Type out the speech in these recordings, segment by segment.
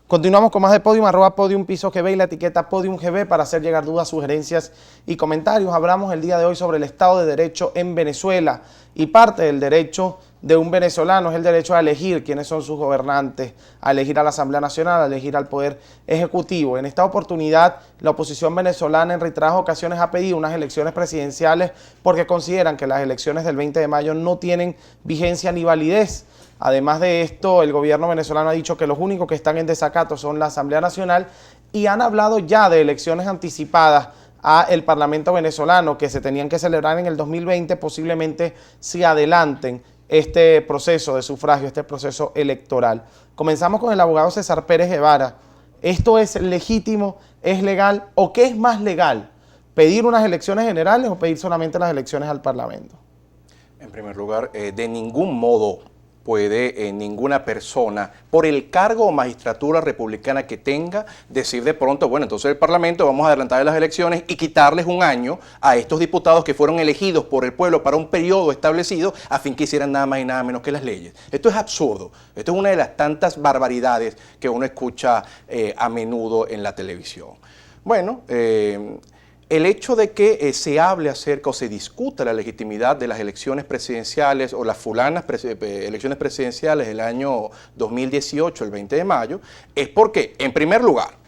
Continuamos con más de Podium, @PodiumPiso.gb y la etiqueta PodiumGB para hacer llegar dudas, sugerencias y comentarios. Hablamos el día de hoy sobre el Estado de Derecho en Venezuela y parte del derecho de un venezolano es el derecho a elegir quiénes son sus gobernantes, a elegir a la Asamblea Nacional, a elegir al Poder Ejecutivo. En esta oportunidad, la oposición venezolana en reiteradas ocasiones ha pedido unas elecciones presidenciales porque consideran que las elecciones del 20 de mayo no tienen vigencia ni validez. Además de esto, el gobierno venezolano ha dicho que los únicos que están en desacato son la Asamblea Nacional y han hablado ya de elecciones anticipadas al Parlamento venezolano que se tenían que celebrar en el 2020, posiblemente se adelanten este proceso de sufragio, este proceso electoral. Comenzamos con el abogado César Pérez Guevara. ¿Esto es legítimo, es legal o qué es más legal? ¿Pedir unas elecciones generales o pedir solamente las elecciones al Parlamento? En primer lugar, de ningún modo puede ninguna persona, por el cargo o magistratura republicana que tenga, decir de pronto, bueno, entonces el Parlamento vamos a adelantar las elecciones y quitarles un año a estos diputados que fueron elegidos por el pueblo para un periodo establecido a fin que hicieran nada más y nada menos que las leyes. Esto es absurdo. Esto es una de las tantas barbaridades que uno escucha a menudo en la televisión. Bueno, el hecho de que se hable acerca o se discuta la legitimidad de las elecciones presidenciales o las fulanas elecciones presidenciales del año 2018, el 20 de mayo, es porque, en primer lugar,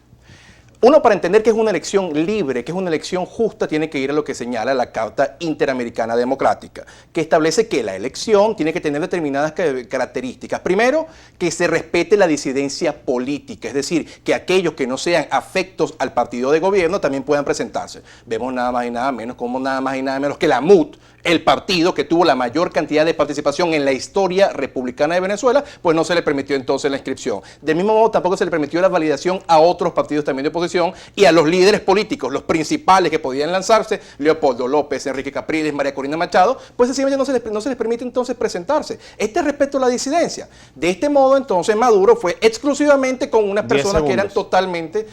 uno para entender que es una elección libre, que es una elección justa, tiene que ir a lo que señala la Carta Interamericana Democrática, que establece que la elección tiene que tener determinadas características. Primero, que se respete la disidencia política, es decir, que aquellos que no sean afectos al partido de gobierno también puedan presentarse. Vemos nada más y nada menos como nada más y nada menos que la MUT, el partido que tuvo la mayor cantidad de participación en la historia republicana de Venezuela, pues no se le permitió entonces la inscripción. Del mismo modo, tampoco se le permitió la validación a otros partidos también de oposición y a los líderes políticos, los principales que podían lanzarse, Leopoldo López, Enrique Capriles, María Corina Machado, pues sencillamente no se les permite entonces presentarse. Este es respecto a la disidencia. De este modo, entonces, Maduro fue exclusivamente con unas personas que eran totalmente,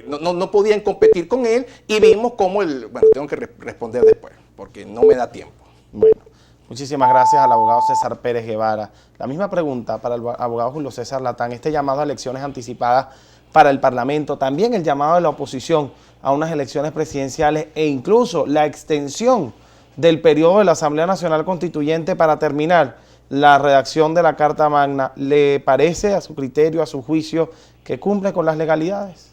no podían competir con él y vimos cómo bueno, tengo que responder después, porque no me da tiempo. Bueno, muchísimas gracias al abogado César Pérez Guevara. La misma pregunta para el abogado Julio César Latán, este llamado a elecciones anticipadas para el Parlamento, también el llamado de la oposición a unas elecciones presidenciales e incluso la extensión del periodo de la Asamblea Nacional Constituyente para terminar la redacción de la Carta Magna, ¿le parece a su criterio, a su juicio, que cumple con las legalidades?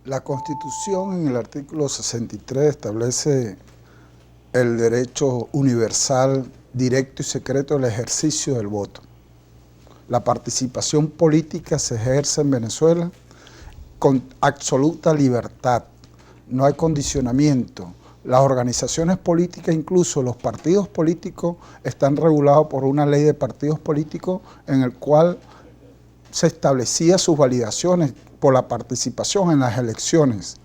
La Constitución en el artículo 63 establece el derecho universal, directo y secreto del ejercicio del voto. La participación política se ejerce en Venezuela con absoluta libertad, no hay condicionamiento. Las organizaciones políticas, incluso los partidos políticos, están regulados por una ley de partidos políticos en el cual se establecía sus validaciones por la participación en las elecciones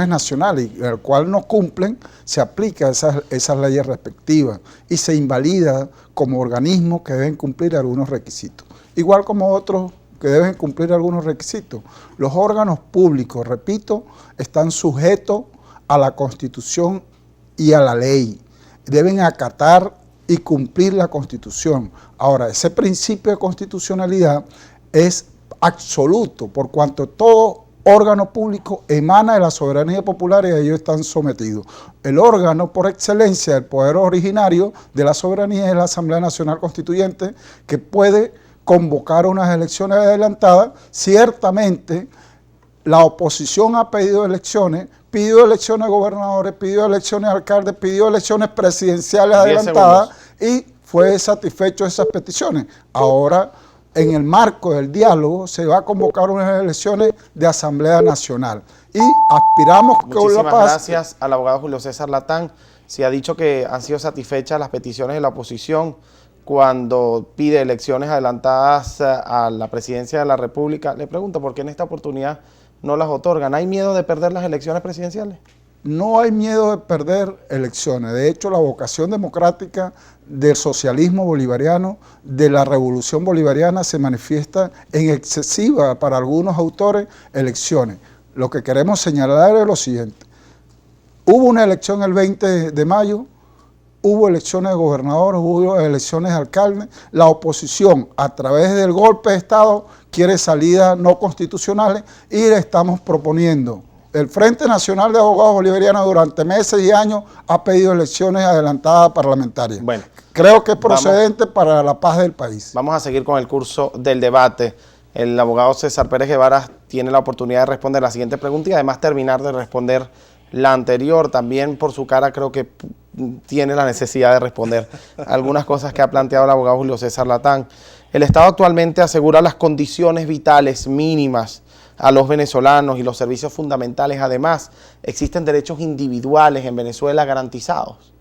nacionales, y el cual no cumplen, se aplica esas leyes respectivas y se invalida como organismo que deben cumplir algunos requisitos. Igual como otros que deben cumplir algunos requisitos. Los órganos públicos, repito, están sujetos a la Constitución y a la ley. Deben acatar y cumplir la Constitución. Ahora, ese principio de constitucionalidad es absoluto, por cuanto todo órgano público emana de la soberanía popular y a ellos están sometidos. El órgano por excelencia del poder originario de la soberanía es la Asamblea Nacional Constituyente, que puede convocar unas elecciones adelantadas. Ciertamente la oposición ha pedido elecciones, pidió elecciones a gobernadores, pidió elecciones a alcaldes, pidió elecciones presidenciales adelantadas y fue satisfecho esas peticiones. Ahora, en el marco del diálogo, se va a convocar unas elecciones de Asamblea Nacional y aspiramos que la paz. Muchísimas gracias al abogado Julio César Latán. Se ha dicho que han sido satisfechas las peticiones de la oposición cuando pide elecciones adelantadas a la presidencia de la República. Le pregunto, ¿por qué en esta oportunidad no las otorgan? ¿Hay miedo de perder las elecciones presidenciales? No hay miedo de perder elecciones. De hecho, la vocación democrática del socialismo bolivariano, de la revolución bolivariana, se manifiesta en excesiva, para algunos autores, elecciones. Lo que queremos señalar es lo siguiente. Hubo una elección el 20 de mayo hubo elecciones de gobernadores, hubo elecciones de alcaldes, la oposición a través del golpe de Estado quiere salidas no constitucionales y le estamos proponiendo. El Frente Nacional de Abogados Bolivarianos durante meses y años ha pedido elecciones adelantadas parlamentarias. Bueno, creo que es procedente para la paz del país. Vamos a seguir con el curso del debate. El abogado César Pérez Guevara tiene la oportunidad de responder la siguiente pregunta y además terminar de responder la anterior. También por su cara creo que tiene la necesidad de responder algunas cosas que ha planteado el abogado Julio César Latán. El Estado actualmente asegura las condiciones vitales mínimas a los venezolanos y los servicios fundamentales. Además, ¿existen derechos individuales en Venezuela garantizados?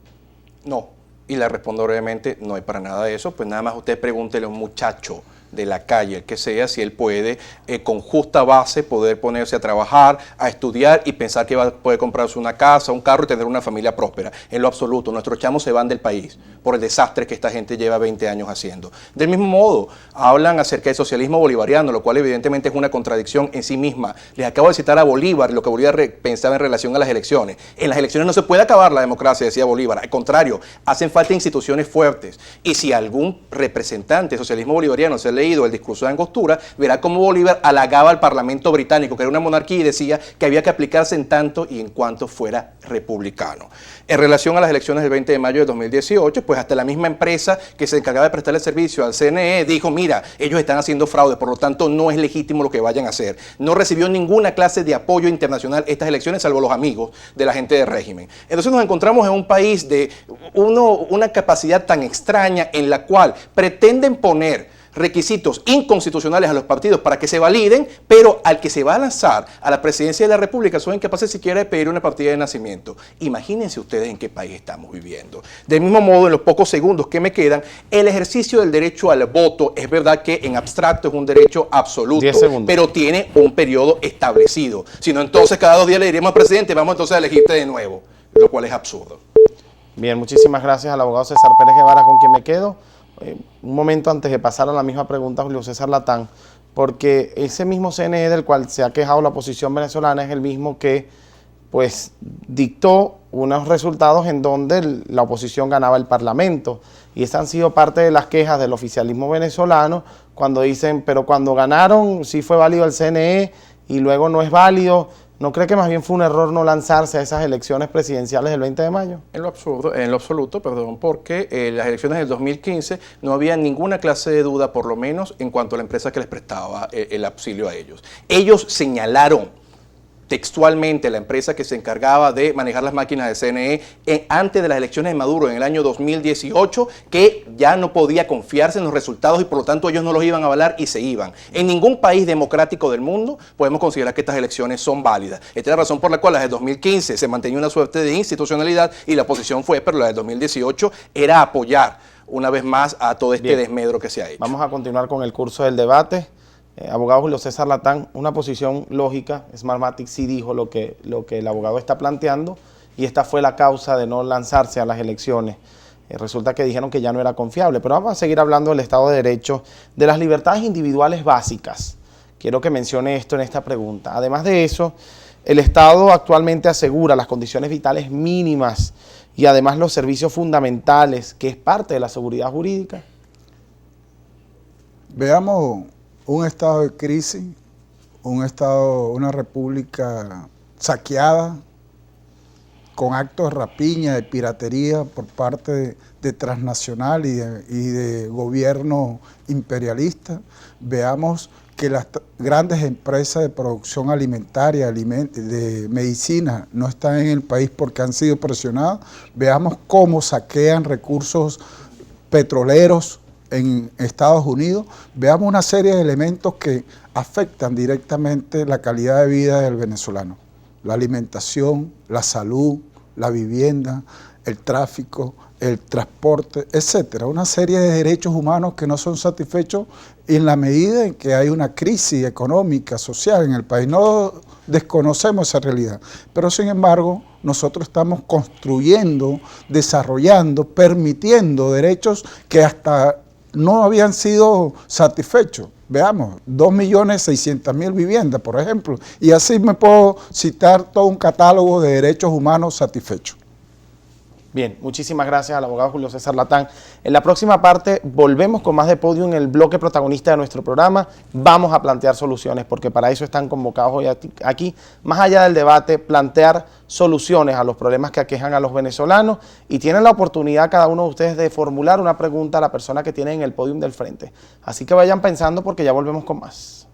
No, y le respondo brevemente, no hay para nada de eso, pues nada más usted pregúntele a un muchacho de la calle, el que sea, si él puede con justa base poder ponerse a trabajar, a estudiar y pensar que va a poder comprarse una casa, un carro y tener una familia próspera. En lo absoluto, nuestros chamos se van del país por el desastre que esta gente lleva 20 años haciendo. Del mismo modo, hablan acerca del socialismo bolivariano, lo cual evidentemente es una contradicción en sí misma. Les acabo de citar a Bolívar, lo que Bolívar pensaba en relación a las elecciones. En las elecciones no se puede acabar la democracia, decía Bolívar. Al contrario, hacen falta instituciones fuertes. Y si algún representante del socialismo bolivariano se ha leído el discurso de Angostura, verá cómo Bolívar halagaba al Parlamento británico, que era una monarquía, y decía que había que aplicarse en tanto y en cuanto fuera republicano. En relación a las elecciones del 20 de mayo de 2018, pues hasta la misma empresa que se encargaba de prestarle servicio al CNE dijo, mira, ellos están haciendo fraude, por lo tanto no es legítimo lo que vayan a hacer. No recibió ninguna clase de apoyo internacional estas elecciones, salvo los amigos de la gente del régimen. Entonces nos encontramos en un país de una capacidad tan extraña en la cual pretenden poner requisitos inconstitucionales a los partidos para que se validen, pero al que se va a lanzar a la presidencia de la República son incapaces siquiera de pedir una partida de nacimiento. Imagínense ustedes en qué país estamos viviendo. Del mismo modo, en los pocos segundos que me quedan, el ejercicio del derecho al voto es verdad que en abstracto es un derecho absoluto, pero tiene un periodo establecido. Si no, entonces cada 2 días le diríamos al presidente, vamos entonces a elegirte de nuevo, lo cual es absurdo. Bien, muchísimas gracias al abogado César Pérez Guevara, con quien me quedo. Un momento antes de pasar a la misma pregunta, Julio César Latán, porque ese mismo CNE del cual se ha quejado la oposición venezolana es el mismo que pues dictó unos resultados en donde la oposición ganaba el Parlamento, y esas han sido parte de las quejas del oficialismo venezolano cuando dicen, pero cuando ganaron sí fue válido el CNE y luego no es válido. ¿No cree que más bien fue un error no lanzarse a esas elecciones presidenciales del 20 de mayo? En lo absoluto, porque las elecciones del 2015 no había ninguna clase de duda, por lo menos en cuanto a la empresa que les prestaba el auxilio a ellos. Ellos señalaron textualmente la empresa que se encargaba de manejar las máquinas de CNE antes de las elecciones de Maduro en el año 2018, que ya no podía confiarse en los resultados y por lo tanto ellos no los iban a avalar y se iban. En ningún país democrático del mundo podemos considerar que estas elecciones son válidas. Esta es la razón por la cual las de 2015 se mantenía una suerte de institucionalidad y la oposición fue, pero la de 2018 era apoyar una vez más a todo este desmedro que se ha hecho. Vamos a continuar con el curso del debate. Abogado Julio César Latán, una posición lógica. Smartmatic sí dijo lo que el abogado está planteando y esta fue la causa de no lanzarse a las elecciones. Resulta que dijeron que ya no era confiable, pero vamos a seguir hablando del Estado de Derecho, de las libertades individuales básicas. Quiero que mencione esto en esta pregunta. Además de eso, el Estado actualmente asegura las condiciones vitales mínimas y además los servicios fundamentales, que es parte de la seguridad jurídica. Veamos un estado de crisis, una república saqueada, con actos de rapiña, de piratería por parte de transnacional y de gobierno imperialista. Veamos que las grandes empresas de producción alimentaria, de medicina, no están en el país porque han sido presionadas. Veamos cómo saquean recursos petroleros en Estados Unidos. Veamos una serie de elementos que afectan directamente la calidad de vida del venezolano. La alimentación, la salud, la vivienda, el tráfico, el transporte, etcétera. Una serie de derechos humanos que no son satisfechos en la medida en que hay una crisis económica, social en el país. No desconocemos esa realidad, pero sin embargo nosotros estamos construyendo, desarrollando, permitiendo derechos que hasta no habían sido satisfechos. Veamos, 2.600.000 viviendas, por ejemplo, y así me puedo citar todo un catálogo de derechos humanos satisfechos. Bien, muchísimas gracias al abogado Julio César Latán. En la próxima parte volvemos con más de Podium, en el bloque protagonista de nuestro programa. Vamos a plantear soluciones, porque para eso están convocados hoy aquí, más allá del debate, plantear soluciones a los problemas que aquejan a los venezolanos, y tienen la oportunidad cada uno de ustedes de formular una pregunta a la persona que tiene en el podium del frente. Así que vayan pensando, porque ya volvemos con más.